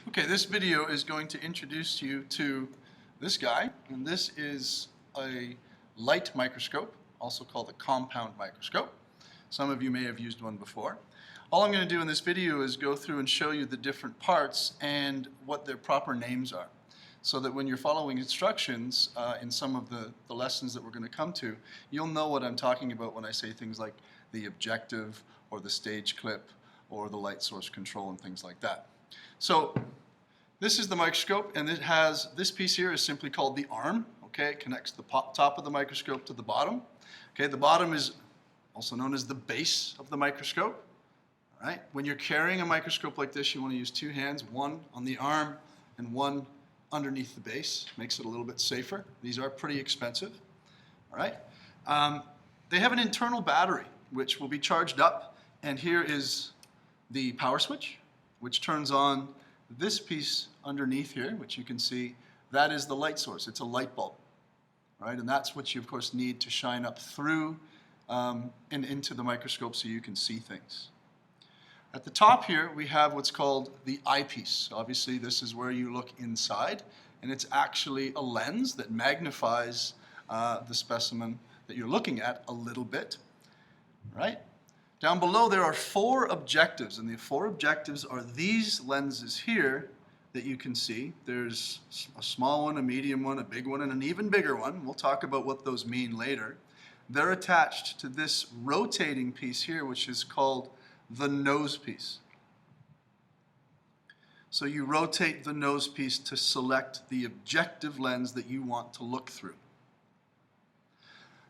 Okay, this video is going to introduce you to this guy, and this is a light microscope, also called a compound microscope. Some of you may have used one before. All I'm going to do in this video is go through and show you the different parts and what their proper names are, so that when you're following instructions in some of the lessons that we're going to come to, you'll know what I'm talking about when I say things like the objective or the stage clip or the light source control and things like that. So this is the microscope, and it has, this piece here is simply called the arm. Okay, it connects the top of the microscope to the bottom. Okay, the bottom is also known as the base of the microscope. All right, when you're carrying a microscope like this, you want to use two hands, one on the arm and one underneath the base. Makes it a little bit safer. These are pretty expensive. All right, they have an internal battery which will be charged up, and here is the power switch, which turns on this piece underneath here, which you can see. That is the light source. It's a light bulb, right? And that's what you, of course, need to shine up through and into the microscope so you can see things. At the top here, we have what's called the eyepiece. Obviously, this is where you look inside, and it's actually a lens that magnifies the specimen that you're looking at a little bit, right? Down below there are four objectives, and the four objectives are these lenses here that you can see. There's a small one, a medium one, a big one, and an even bigger one. We'll talk about what those mean later. They're attached to this rotating piece here, which is called the nose piece. So you rotate the nose piece to select the objective lens that you want to look through.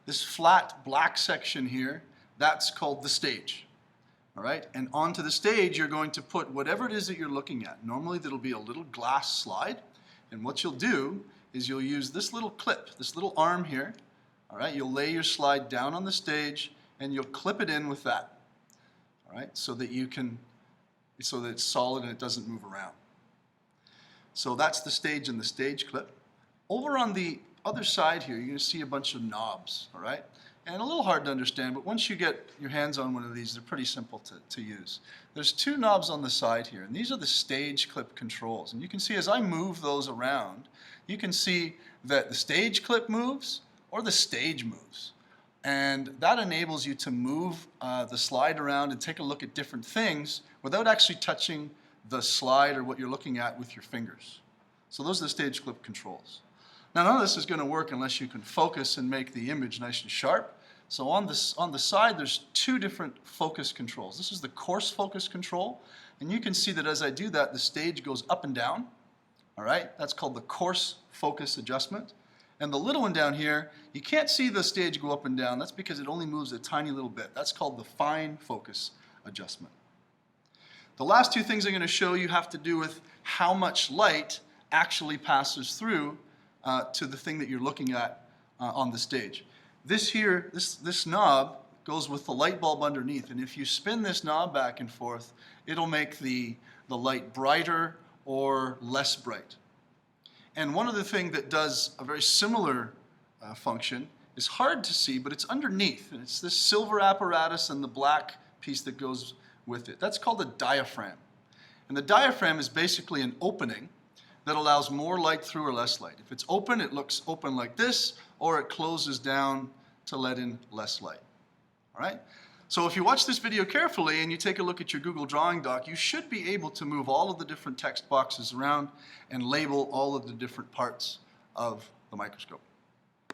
This flat black section here, that's called the stage. All right, and onto the stage you're going to put whatever it is that you're looking at. Normally there'll be a little glass slide, and what you'll do is you'll use this little clip, this little arm here. All right, you'll lay your slide down on the stage and you'll clip it in with that. All right, so that it's solid and it doesn't move around. So that's the stage and the stage clip. Over on the other side here, you're going to see a bunch of knobs. All right. And a little hard to understand, but once you get your hands on one of these, they're pretty simple to use. There's two knobs on the side here, and these are the stage clip controls. And you can see as I move those around, you can see that the stage clip moves or the stage moves. And that enables you to move the slide around and take a look at different things without actually touching the slide or what you're looking at with your fingers. So those are the stage clip controls. Now, none of this is going to work unless you can focus and make the image nice and sharp. So on the side, there's two different focus controls. This is the coarse focus control, and you can see that as I do that, the stage goes up and down. All right, that's called the coarse focus adjustment. And the little one down here, you can't see the stage go up and down. That's because it only moves a tiny little bit. That's called the fine focus adjustment. The last two things I'm going to show you have to do with how much light actually passes through to the thing that you're looking at on the stage. This here, this knob goes with the light bulb underneath, and if you spin this knob back and forth, it'll make the light brighter or less bright. And one other thing that does a very similar function is hard to see, but it's underneath, and it's this silver apparatus and the black piece that goes with it. That's called a diaphragm. And the diaphragm is basically an opening that allows more light through or less light. If it's open, it looks open like this, or it closes down to let in less light. All right? So if you watch this video carefully and you take a look at your Google Drawing doc, you should be able to move all of the different text boxes around and label all of the different parts of the microscope.